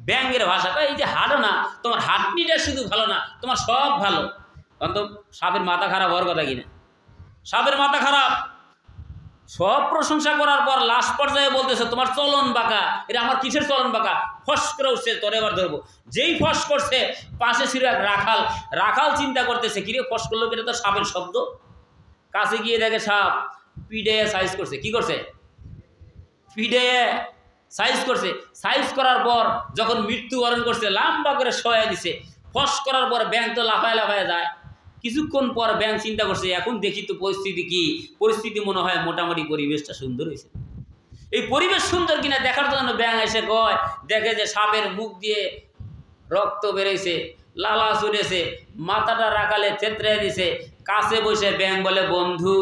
ব্যাঙের ভাষাটা এই যে হাঁটো না, তোমার হাঁটনিটা শুধু ভালো না, তোমার সব ভালো। অন্ত সাপের মাথা খারাপ হওয়ার কথা কিনা? সাপের মাথা খারাপ। সব প্রশংসা করার পর লাস্ট পর্যায়ে বলতেছে তোমার চলন বাঁকা। এটা আমার কিসের চলন বাঁকা? ফস করে উঠছে, তোর এবার ধরবো। যেই ফস করছে, পাশে ছিল এক রাখাল। রাখাল চিন্তা করতেছে, কিরে ফস করলো, এটা তো সাপের শব্দ। কাছে গিয়ে দেখে সাপ পিডে সাইজ করছে। কি করছে? পিডে সাইজ করছে। সাইজ করার পর যখন মৃত্যুবরণ করছে, লম্বা করে শোয়া দিছে। ফস করার পর ব্যাঙ তো লাফায় লাফায় যায়। কিছুক্ষণ পর ব্যাঙ চিন্তা করছে, এখন দেখি তো পরিস্থিতি কি। পরিস্থিতি মনে হয় মোটামুটি পরিবেশটা সুন্দর হয়েছে। এই পরিবেশ সুন্দর কিনা দেখার জন্য ব্যাঙ এসে কয়, দেখে যে সাপের মুখ দিয়ে রক্ত বেরোইছে, লালা চুরেছে, মাথাটা রাখালে থেতরে দিছে। কাছে বসে ব্যাঙ বলে, বন্ধু,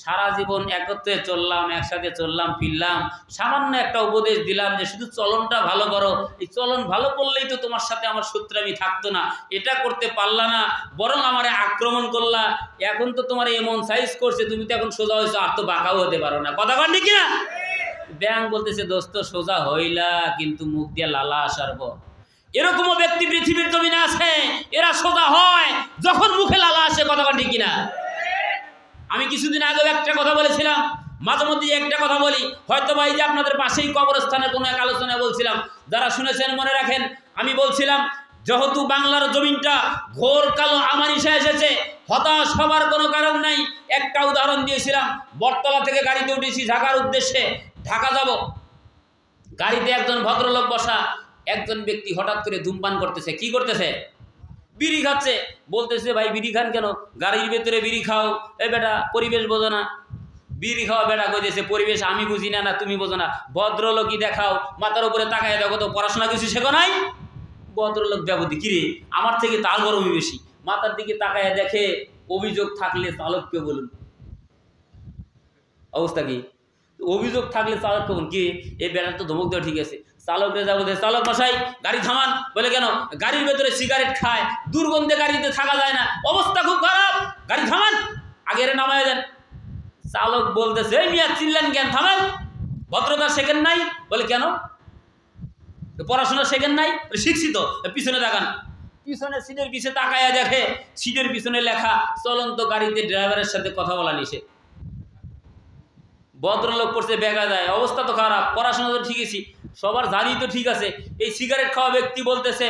সারা জীবন একত্রে চললাম, একসাথে চললাম ফিরলাম, সামান্য একটা উপদেশ দিলাম যে শুধু চলনটা ভালো করো। এই চলন ভালো করলেই তো তোমার সাথে আমার শত্রুমি থাকতো না। এটা করতে পারলা না, বরং আমারে আক্রমণ করলা। এখন তো তোমার এমন সাইজ করছে, তুমি তো এখন সোজা হয়েছো, আর তো বাঁকাও হতে পারো না। কথা কন ঠিক না? ব্যাঙ বলতেছে, দোস্ত সোজা হইলা, কিন্তু মুখ দিয়ে লালা আসার পর। এরকমও ব্যক্তি পৃথিবীর জমিনে আছে, এরা সোজা হয় যখন মুখে লালা আসে। কথা ঠিক কিনা? আমি কিছুদিন আগেও একটা কথা বলেছিলাম, মাঝে মধ্যে একটা কথা বলি, হয়তো ভাই যে আপনাদের পাশেই কবরস্থানের কোনো এক আলোচনায় বলছিলাম, যারা শুনেছেন মনে রাখেন। আমি বলছিলাম, যেহেতু বাংলার জমিনটা ঘোর কালো আমানিশা এসেছে, হতাশ হবার কোনো কারণ নাই। একটা উদাহরণ দিয়েছিলাম, বটতলা থেকে গাড়িতে উঠেছি ঢাকার উদ্দেশ্যে, ঢাকা যাব। গাড়িতে একজন ভদ্রলোক বসা, একজন ব্যক্তি হঠাৎ করে ধূমপান করতেছে। কি করতেছে? বিড়ি খাচ্ছে। বলতেছে, ভাই বিড়ি খান কেন? গাড়ির ভেতরে বিড়ি খাও। এ বেটা, পরিবেশ বোঝো না? বিড়ি খাওয়া বেটা কইতেছে, পরিবেশ আমি বুঝি না, না তুমি বোঝো না। ভদ্রলোকই দেখাও, মাথার উপরে তাকায় দেখো তো, পড়াশোনা কিছু শেখো নাই? ভদ্রলোক ব্যাপতি, কিরে আমার থেকে তার গরমই বেশি। মাথার দিকে তাকায় দেখে, অভিযোগ থাকলে চালককে বলুন। অবস্থা কি? অভিযোগ থাকলে চালক কখন কি এই বেড়ার তো ধমক দেওয়া ঠিক আছে, চালকরে যাবো চালক মশাই গাড়ি থামান, বলে কেন গাড়ির ভেতরে সিগারেট খায়, দুর্গন্ধে গাড়িতে থাকা যায় না, অবস্থা খুব খারাপ, গাড়ি থামান, আগের নামায় দেন। চালক বলতেছে এই মিয়া চিনলেন কেন, থামান, ভদ্রতা শেখেন নাই, বলে কেন পড়াশোনা শেখেন নাই, শিখছি তো, পিছনে তাকান, পিছনে সিটের পিছনে তাকায়া দেখে সিটের পিছনে লেখা চলন্ত গাড়িতে ড্রাইভারের সাথে কথা বলা নিষেধ। ভদ্রলোক পড়ছে বেগা যায়, অবস্থা তো খারাপ, পড়াশোনা তো ঠিকই, সবার জানি তো ঠিক আছে, এই সিগারেট খাওয়া ব্যক্তি বলতেছে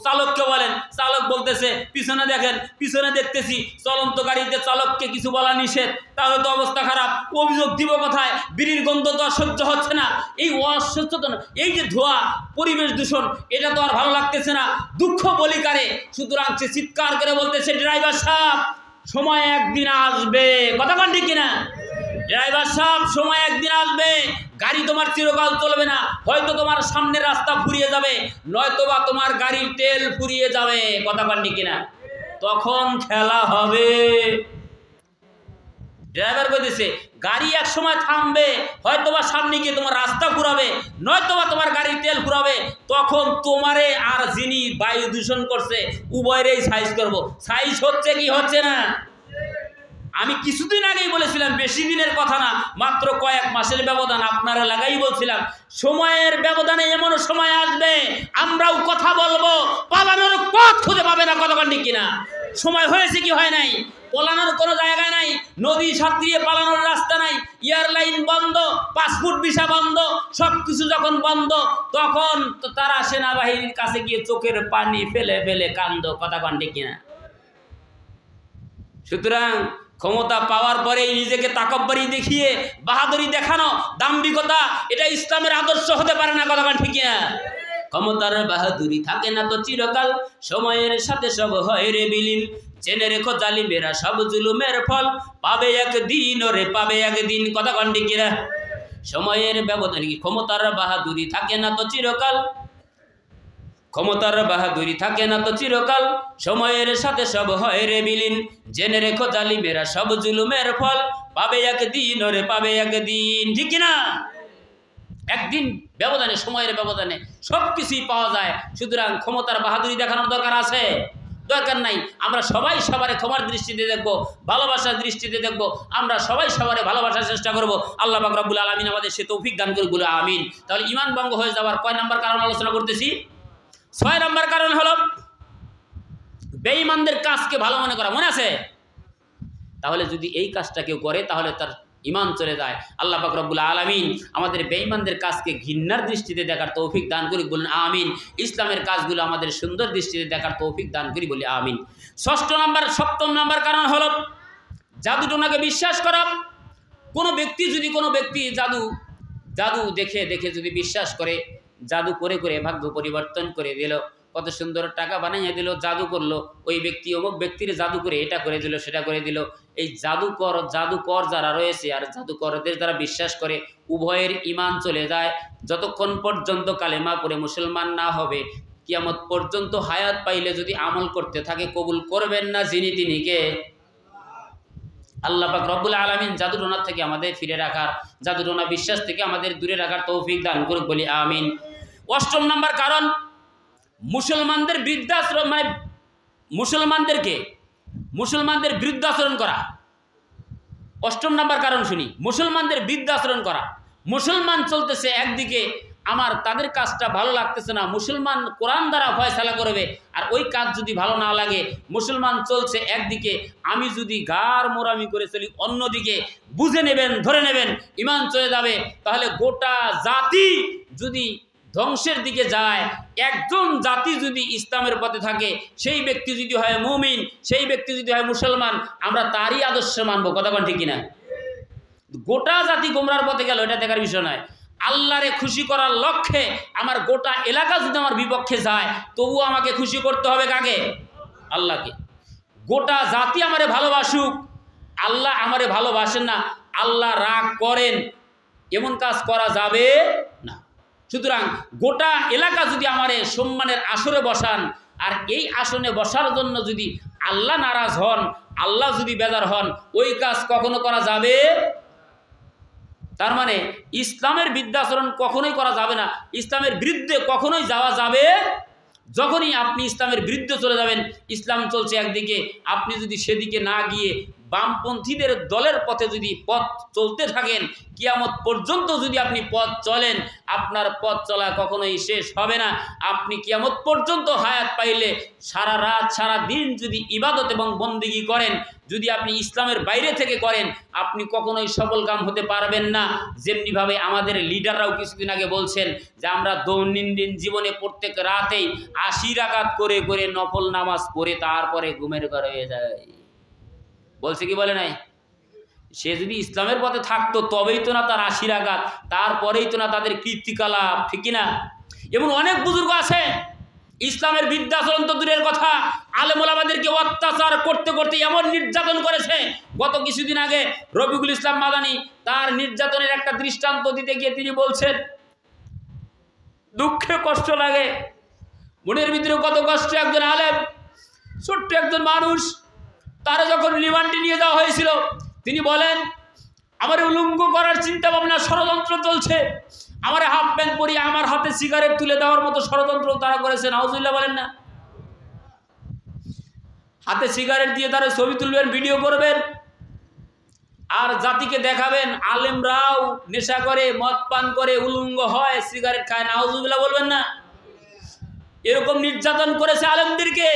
চালককে বলেন, চালক বলতেছে পিছনে দেখেন, পিছনে দেখতেছি চলন্ত গাড়িতে চালককে কিছু বলা নিষেধ, তাহলে তো অবস্থা খারাপ, অভিযোগ দিব কোথায়, বিড়ির গন্ধ তো আর সহ্য হচ্ছে না, এই অসচেতন, এই যে ধোঁয়া, পরিবেশ দূষণ, এটা তো আর ভালো লাগতেছে না, দুঃখ বলি কারে, সুতরাং সে চিৎকার করে বলতেছে ড্রাইভার সাহেব সময় একদিন আসবে, কথা বল ঠিক কিনা, ড্রাইভার সাহেব সময় একদিন আসবে, গাড়ি তোমার চিরকাল চলবে না, হয়তো তোমার সামনে রাস্তা ফুরিয়ে যাবে, নয়তোবা তোমার গাড়ির তেল ফুরিয়ে যাবে, কথা বলনি কিনা, তখন খেলা হবে। ড্রাইভার কইতেছে গাড়ি এক সময় থামবে, হয়তোবা সামনে গিয়ে তোমার রাস্তা ফুরাবে, নয়তোবা তোমার গাড়ির তেল ফুরাবে, তখন তোমারে আর যিনি বায়ু দূষণ করছে উভয়েরই সাইজ করবো, সাইজ হচ্ছে কি হচ্ছে না। আমি কিছুদিন আগেই বলেছিলাম, বেশি দিনের কথা না, মাত্র কয়েক মাসের ব্যবধান, আপনারা লাগাই বলছিলাম সময়ের ব্যবধানে এমন সময় আসবে আমরাও কথা বলবো, পালানোর পথ খুঁজে পাবে না, কথা ঠিক কিনা, সময় হয়েছে কি হয় নাই, পলানোর কোনো জায়গা নাই, নদী সাঁতরিয়ে পালানোর রাস্তা নাই, এয়ারলাইন বন্ধ, পাসপোর্ট ভিসা বন্ধ, সব কিছু যখন বন্ধ, তখন তো তারা সেনাবাহিনীর কাছে গিয়ে চোখের পানি ফেলে ফেলে কান্দ, কথা ঠিক কিনা। সুতরাং ক্ষমতা পাওয়ার পরেই নিজেকে তাকব্বরি দেখিয়ে বাহাদুরি দেখানো, দাম্ভিকতা, এটা ইসলামের আদর্শ হতে পারে না, কথা ঠিক না। ক্ষমতার বাহাদুরি থাকে না তো চিরকাল, সময়ের সাথে সব হয় রে বিলীন, জেনে রেখো জালিমেরা সব জুলুমের ফল, পাবে একদিন ওরে পাবে একদিন, কথা ঠিক না। সময়ের ব্যবধানে ক্ষমতার বাহাদুরি থাকে না তো চিরকাল, ক্ষমতার বাহাদুরি থাকে না তো চিরকাল, সময়ের সাথে সব হয় রে বিলীন, জেনে রেখো জালিমেরা সব জুলুমের ফল, পাবে একদিন ওরে পাবে একদিন, ঠিক না। একদিন ব্যবধানে, সময়ের ব্যবধানে সব কিছুই পাওয়া যায়, সুতরাং ক্ষমতার বাহাদুরি দেখানোর দরকার আছে, দরকার নাই। আমরা সবাই সবারে ক্ষমার দৃষ্টিতে দেখবো, ভালোবাসার দৃষ্টিতে দেখবো, আমরা সবাই সবারে ভালোবাসার চেষ্টা করবো। আল্লাহ পাক রব্বুল আলামিন আমাদের সে তৌফিক দান করে, বলে আমিন। তাহলে ঈমান ভঙ্গ হয়ে যাওয়ার কয় নাম্বার কারণ আলোচনা করতেছি? 6 নম্বর কারণ হলো বেঈমানদের কাজকে ভালো মনে করা, মনে আছে? তাহলে যদি এই কাজটা কেউ করে তাহলে তার ঈমান চলে যায়। আল্লাহ পাক রব্বুল আলামিন আমাদের বেঈমানদের কাজকে ঘৃণার দৃষ্টিতে দেখার তৌফিক দান করি, বলুন আমিন। ইসলামের কাজগুলো আমাদের সুন্দর দৃষ্টিতে দেখার তৌফিক দান করি, বলি আমিন। 7 নম্বর কারণ হলো জাদু টোনাকে বিশ্বাস করা। কোনো ব্যক্তি জাদু দেখে দেখে যদি বিশ্বাস করে, জাদু করে করে ভাগ্য পরিবর্তন করে দিল, কত সুন্দর টাকা বানাইয়া দিল, জাদু করলো, ওই ব্যক্তি অমুক ব্যক্তির জাদু করে এটা করে দিল সেটা করে দিল, এই জাদুকর যারা রয়েছে আর জাদুকরদের যারা বিশ্বাস করে, উভয়ের ঈমান চলে যায়। যতক্ষণ পর্যন্ত কালেমা পড়ে মুসলমান না হবে, কিয়ামত পর্যন্ত হায়াত পাইলে যদি আমল করতে থাকে, কবুল করবেন না যিনি তিনিকে? আল্লাহ পাক রব্বুল আলামিন জাদুটোনা থেকে আমাদের ফিরে রাখার, জাদুটোনা বিশ্বাস থেকে আমাদের দূরে রাখার তৌফিক দান করুক, বলি আমিন। 8 নম্বর কারণ মুসলমানদের বৃদ্ধাশ্রম, মানে মুসলমানদের বৃদ্ধাচরণ করা। 8 নম্বর কারণ শুনি, মুসলমানদের বৃদ্ধাচরণ করা। মুসলমান চলতেছে একদিকে, আমার তাদের কাজটা ভালো লাগতেছে না, মুসলমান কোরআন দ্বারা ফয়সালা করবে, আর ওই কাজ যদি ভালো না লাগে, মুসলমান চলছে একদিকে, আমি যদি গার মোরামি করে চলি অন্যদিকে, বুঝে নেবেন, ধরে নেবেন ঈমান চলে যাবে। তাহলে গোটা জাতি যদি ধ্বংসের দিকে যায়, একজন জাতি যদি ইসলামের পথে থাকে, সেই ব্যক্তি যদি হয় মুমিন, সেই ব্যক্তি যদি হয় মুসলমান, আমরা তারই আদর্শ মানবো, কথা ঠিক কিনা। গোটা জাতি গোমরার পথে গেল, এটা দেখার বিষয় নয়। আল্লাহরে খুশি করার লক্ষ্যে আমার গোটা এলাকা যদি আমার বিপক্ষে যায়, তবুও আমাকে খুশি করতে হবে কাকে? আল্লাহকে। গোটা জাতি আমারে ভালোবাসুক, আল্লাহ আমারে ভালোবাসেন না, আল্লাহ রাগ করেন, এমন কাজ করা যাবে না। সুতরাং গোটা এলাকা যদি আমারে সম্মানের আসরে বসান, আর এই আসনে বসার জন্য যদি আল্লাহ নারাজ হন, আল্লাহ যদি বেজার হন, ওই কাজ কখনো করা যাবে। তার মানে ইসলামের বিদ্যাচরণ কখনোই করা যাবে না, ইসলামের বিরুদ্ধে কখনোই যাওয়া যাবে। যখনই আপনি ইসলামের বিরুদ্ধে চলে যাবেন, ইসলাম চলছে একদিকে, আপনি যদি সেদিকে না গিয়ে বামপন্থীদের দলের পথে যদি পথ চলতে থাকেন, কিয়ামত পর্যন্ত যদি আপনি পথ চলেন, আপনার পথ চলা কখনোই শেষ হবে না। আপনি কিয়ামত পর্যন্ত হায়াত পাইলে সারা রাত সারা দিন যদি ইবাদত এবং বন্দেগী করেন, যদি আপনি ইসলামের বাইরে থেকে করেন, আপনি কখনোই সফলকাম হতে পারবেন না। যেমনিভাবে আমাদের লিডাররাও কিছুদিন আগে বলছেন যে আমরা দৈনন্দিন জীবনে প্রত্যেক রাতেই 80 রাকাত করে করে নফল নামাজ পড়ে তারপরে ঘুমের ঘর হয়ে যায়। বলছে কি বলে নাই? সে যদি ইসলামের পথে থাকতো তবেই তো না তার 80 রাকাত, তারপরেই তো না তাদের কীর্তিকলাপ, ঠিক কিনা? এমন অনেক বুজুর্গ আছে ইসলামের বিদ্যাচরণ তো দূরের কথা, আলেম ওলামাদেরকে অত্যাচার করতে করতে এমন নির্যাতন করেছে। গত কিছুদিন আগে রফিকুল ইসলাম মাদানী তার নির্যাতনের একটা দৃষ্টান্ত দিতে গিয়ে তিনি বলছেন, দুঃখে কষ্ট লাগে, মনের ভিতরে কত কষ্ট। একজন আলেম, ছোট্ট একজন মানুষ, তারা যখন রিমান্ডে নিয়ে যাওয়া হয়েছিল, তিনি বলেন আমার উলঙ্গ করার চিন্তা ভাবনা ষড়যন্ত্র চলছে, আমার হাফ প্যান্ট পরিয়ে আমার হাতে সিগারেট তুলে দেওয়ার মতো ষড়যন্ত্র তারা করেছে। নাউজুবিল্লাহ বলেন না? হাতে সিগারেট দিয়ে তারা ছবি তুলবেন, ভিডিও করবেন, আর জাতিকে দেখাবেন আলেমরাও নেশা করে, মদ পান করে, উলঙ্গ হয়, সিগারেট খায়। নাউজুবিল্লাহ বলবেন না? এরকম নির্যাতন করেছে আলেমদেরকে।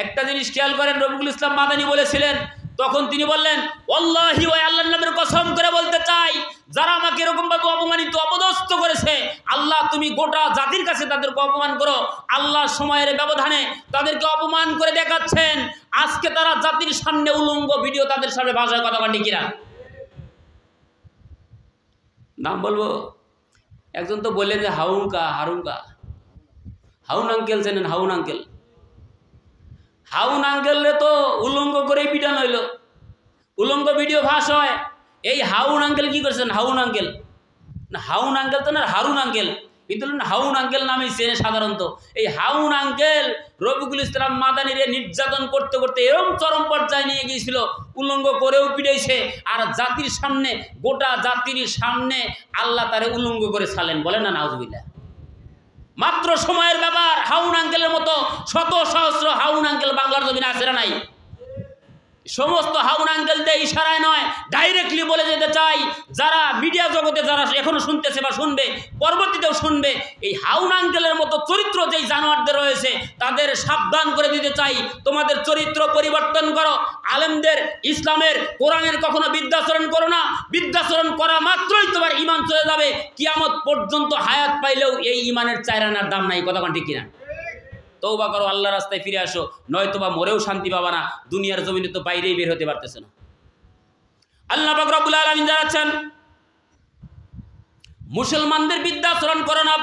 একটা জিনিস খেয়াল করেন, রফিকুল ইসলাম মাদানী বলেছিলেন, তখন তিনি বললেন ওয়াল্লাহি ওয়া আল্লাহর নামের কসম করে বলতে চাই, যারা আমাকে এরকম ভাবে অপমানিত অপদস্থ করেছে, আল্লাহ তুমি গোটা জাতির কাছে তাদেরকে অপমান করো। আল্লাহ সময়ের ব্যবধানে তাদেরকে অপমান করে দেখাচ্ছেন। আজকে তারা জাতির সামনে উলঙ্গ ভিডিও তাদের সামনে ভাষায় কথা বলে কিনা? নাম বলবো? একজন তো বললেন যে হারুনকা, হাউন আঙ্কেল চেনেন? হাউন আঙ্কেল, হাউন আঙ্কেলরে তো উলঙ্গ করেই পিটানো হইল, উলঙ্গ ভিডিও ফাঁস হয়। এই হাউন আঙ্কেল কি করছেন? হাউন আঙ্কেল না, হাউন আঙ্কেল তো না, হারুন আঙ্কেল, কিন্তু হাউন আঙ্কেল নামেই চেনে সাধারণত। এই হাউন আঙ্কেল রফিকুল ইসলাম মাদানীরে নির্যাতন করতে করতে এরকম চরম পর্যায়ে নিয়ে গিয়েছিল, উলঙ্গ করেও পিটাইছে, আর জাতির সামনে, গোটা জাতির সামনে আল্লাহ তারে উলঙ্গ করে ছাড়লেন। বলেন না নাউজুবিল্লাহ? মাত্র সময়ের ব্যাপার। হাউন আঙ্কেলের মতো শত সহস্র হাউন আঙ্কেল বাংলার জমিনে আছে না নাই? সমস্ত হাউন আঙ্কেলদের ইশারায় নয়, ডাইরেক্টলি বলে যেতে চাই, যারা মিডিয়া জগতে যারা এখনো শুনতেছে বা শুনবে, পরবর্তীতেও শুনবে, এই হাউন আঙ্কেলের মতো চরিত্র যেই জানোয়ারদের রয়েছে তাদের সাবধান করে দিতে চাই, তোমাদের চরিত্র পরিবর্তন করো। আলেমদের, ইসলামের, কোরআনের কখনো বিদ্যাচরণ করো না। বিদ্যাচরণ করা মাত্রই তোমার ঈমান চলে যাবে, কিয়ামত পর্যন্ত হায়াত পাইলেও এই ঈমানের 4 আনার দাম নাই। কথা ঠিক কিনা? তওবা করো, আল্লাহ রাস্তায় ফিরে আসো, নয়তো বা মরেও শান্তি পাবা না, দুনিয়ার জমিনে তো বাইরেই বের হতে পারতেছে না। আল্লাহ পাক রব্বুল আলামিন জানাচ্ছেন, মুসলমানদের বিদ্যাচরণ করো না।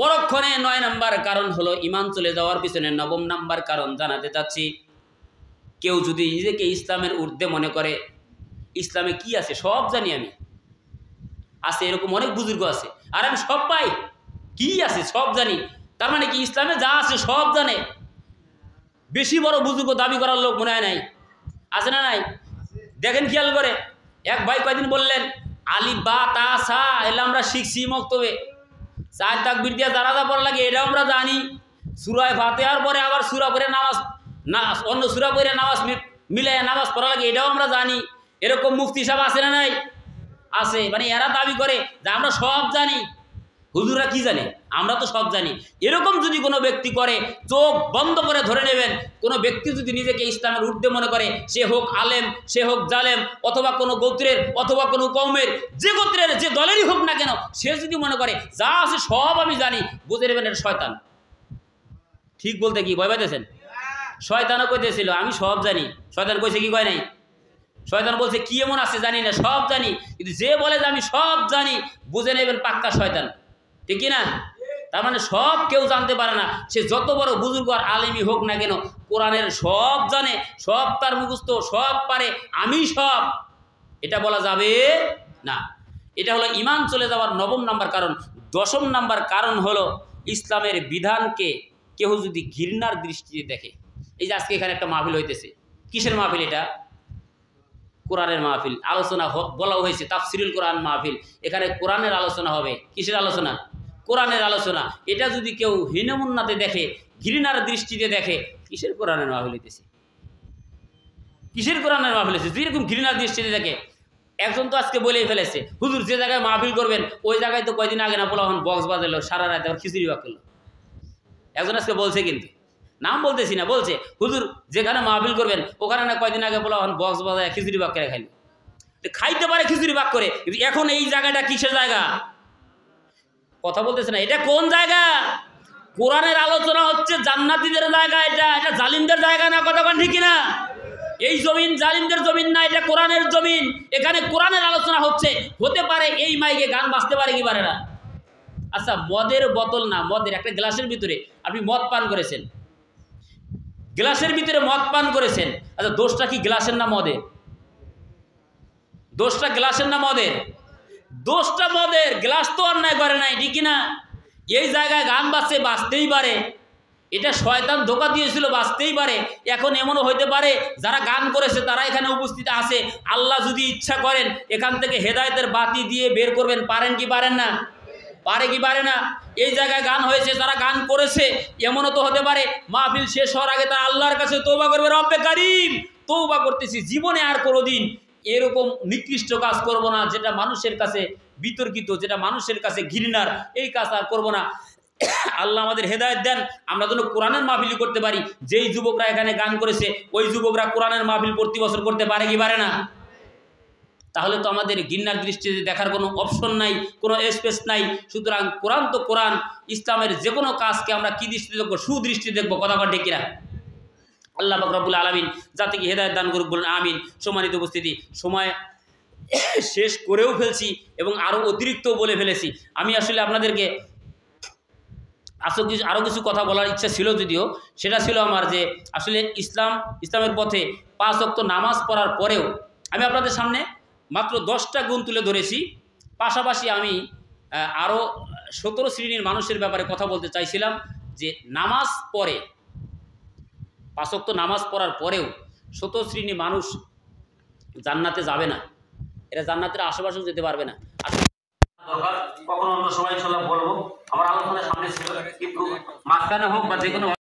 পরক্ষণে 9 নাম্বার কারণ হলো ঈমান চলে যাওয়ার পিছনে 9ম নাম্বার কারণ জানাতে চাচ্ছি। কেউ যদি নিজেকে ইসলামের ঊর্ধ্বে মনে করে, ইসলামে কি আছে সব জানি আমি, আছে এরকম অনেক বুজুর্গ আছে, আর আমি সব পাই, কি আছে সব জানি, তার মানে কি ইসলামে যা আছে সব জানে? বেশি বড় বুজুর্গ দাবি করার লোক মনে হয় নাই? আছে না নাই? দেখেন খেয়াল করে, এক ভাই কয়দিন বললেন আলিফ বা তা সা এলে আমরা শিখছি মক্তবে, 4 তাকবীর দিয়ে জানাজা পড়া লাগে এটাও আমরা জানি, সূরা ফাতিহার পরে আবার সূরা পড়ে নামাজ, না অন্য সূরা পড়ে নামাজ মিলাইয়া নামাজ পড়া লাগে এটাও আমরা জানি। এরকম মুফতি সাহেব আছে না নাই? আছে। মানে এরা দাবি করে যে আমরা সব জানি। হুজুরা কি জানে? আমরা তো সব জানি। এরকম যদি কোনো ব্যক্তি করে, চোখ বন্ধ করে ধরে নেবেন, কোনো ব্যক্তি যদি নিজেকে ইসলামের ঊর্ধ্বে মনে করে, সে হোক আলেম, সে হোক জালেম, অথবা কোনো গোত্রের, অথবা কোনো কওমের, যে গোত্রের যে দলেরই হোক না কেন, সে যদি মনে করে যা আছে সব আমি জানি, বুঝে নেবেন এটা শয়তান। ঠিক বলতে কি ভয় পাইতেছেন? শয়তানও কইতেছিল আমি সব জানি। শয়তান কইছে কি কয় নাই? শয়তান বলছে কি এমন আছে জানি না, সব জানি। কিন্তু যে বলে যে আমি সব জানি, বুঝে নেবেন পাক্কা শয়তান, ঠিক না? তার মানে সব কেউ জানতে পারে না, সে যত বড় বুজুর্গ আর আলেমই হোক না কেন, কোরআনের সব জানে, সব তার মুখস্থ, সব পারে, আমি সব, এটা বলা যাবে না। এটা হলো ঈমান চলে যাওয়ার 9ম নাম্বার কারণ। 10ম নাম্বার কারণ হলো ইসলামের বিধানকে কেউ যদি ঘৃণার দৃষ্টিতে দেখে। এই যে আজকে এখানে একটা মাহফিল হইতেছে, কিসের মাহফিল এটা? কোরআনের মাহফিল আলোচনা বলা হয়েছে তাফসিরুল কোরআন মাহফিল, এখানে কোরআনের আলোচনা হবে। কিসের আলোচনা? কোরআনের আলোচনা। এটা যদি কেউ হীনমন্যাতে দেখে, ঘৃণার দৃষ্টিতে দেখে, কিসের কোরআনের মাহফিল হইতেছে? কিসের কোরআনের মাহফিল হইতেছে? যেরকম ঘৃণার দৃষ্টিতে দেখে। একজন তো আজকে বলেই ফেলেছে, হুজুর যে জায়গায় মাহফিল করবেন ওই জায়গায় তো কয়দিন আগে না পোলাপান বক্স বাজালো, সারা রাত আবার খিচুড়ি ভাগ করলো। একজন আজকে বলছে, কিন্তু নাম বলতেছি না, বলছে হুজুর যেখানে মাহফিল করবেন ওখানে না কয়দিন আগে পোলাপান বক্স বাজায় খিচুড়ি ভাগ করে খাইল। খাইতে পারে খিচুড়ি ভাগ করে, কিন্তু এখন এই জায়গাটা কিসের জায়গা? কথা বলতেছে না। এটা কোন জায়গা? কোরআনের আলোচনা হচ্ছে জান্নাতীদের জায়গা। এটা এটা জালিমদের জায়গা না। কথা বলেন ঠিক না? এই জমিন জালিমদের জমিন না, এটা কোরআনের জমিন। এখানে কোরআনের আলোচনা হচ্ছে। হতে পারে এই মাইকে গান বাজতে পারে কি পারে না? আচ্ছা, মদের বোতল না, মদের একটা গ্লাসের ভিতরে আপনি মদ পান করেছেন, গ্লাসের ভিতরে মদ পান করেছেন। আচ্ছা, দোষটা কি গ্লাসের না মদের? দোষটা গ্লাসের না মদের? দোষটা মদের। গ্লাস তো অন্যায় করে নাই, ঠিক না? এই জায়গায় গান বাজছে, বাজতেই পারে। এটা শয়তান ধোঁকা দিয়েছিল, বাঁচতেই পারে। এখন এমনও হইতে পারে যারা গান করেছে তারা এখানে উপস্থিত আছে, আল্লাহ যদি ইচ্ছা করেন এখান থেকে হেদায়েতের বাতি দিয়ে বের করবেন। পারেন কি পারেন না? পারে কি পারে না? এই জায়গায় গান হয়েছে, যারা গান করেছে এমনও তো হতে পারে মাহফিল শেষ হওয়ার আগে তারা আল্লাহর কাছে তওবা করবে, রব্বে কারীম তওবা করতেছি, জীবনে আর কোনোদিন এরকম নিকৃষ্ট কাজ করব না, যেটা মানুষের কাছে বিতর্কিত, যেটা মানুষের কাছে ঘৃণার, এই কাজ আর করব না। আল্লাহ আমাদের হেদায়েত দেন, আমরা যেন কোরআনের মাহফিল করতে পারি। যেই যুবকরা এখানে গান করেছে ওই যুবকরা কোরআনের মাহফিল প্রতি বছর করতে পারে কি পারে না? তাহলে তো আমাদের ঘৃণার দৃষ্টিতে দেখার কোনো অপশন নাই, কোনো স্পেস নাই। সুতরাং কোরআন তো কোরআন, ইসলামের যে কোনো কাজকে আমরা কি দৃষ্টিতে দেখবো? সুদৃষ্টি দেখবো। কথা বলেন ঠিক কিনা? আল্লাহ পাক রব্বুল আলামিন জাতিকে হেদায়েত দান করুক, বলুন আমিন। সম্মানিত উপস্থিতি, সময় শেষ করেও ফেলছি এবং আরও অতিরিক্ত বলে ফেলেছি। আমি আসলে আপনাদেরকে আরও কিছু কথা বলার ইচ্ছা ছিল, যদিও সেটা ছিল আমার যে আসলে ইসলামের পথে 5 ওয়াক্ত নামাজ পড়ার পরেও আমি আপনাদের সামনে মাত্র 10টা গুণ তুলে ধরেছি। পাশাপাশি আমি আরও 17 শ্রেণীর মানুষের ব্যাপারে কথা বলতে চাইছিলাম, যে নামাজ পড়ে 5 ওয়াক্ত নামাজ পড়ার পরেও 17 শ্রেণীর মানুষ জান্নাতে যাবে না, এরা জান্নাতের আশেপাশেও যেতে পারবে না। কখনো অন্য সময় বলবো, আমার আলোচনার সামনে ছিল, কিন্তু মাঝখানে হোক বা যে কোনো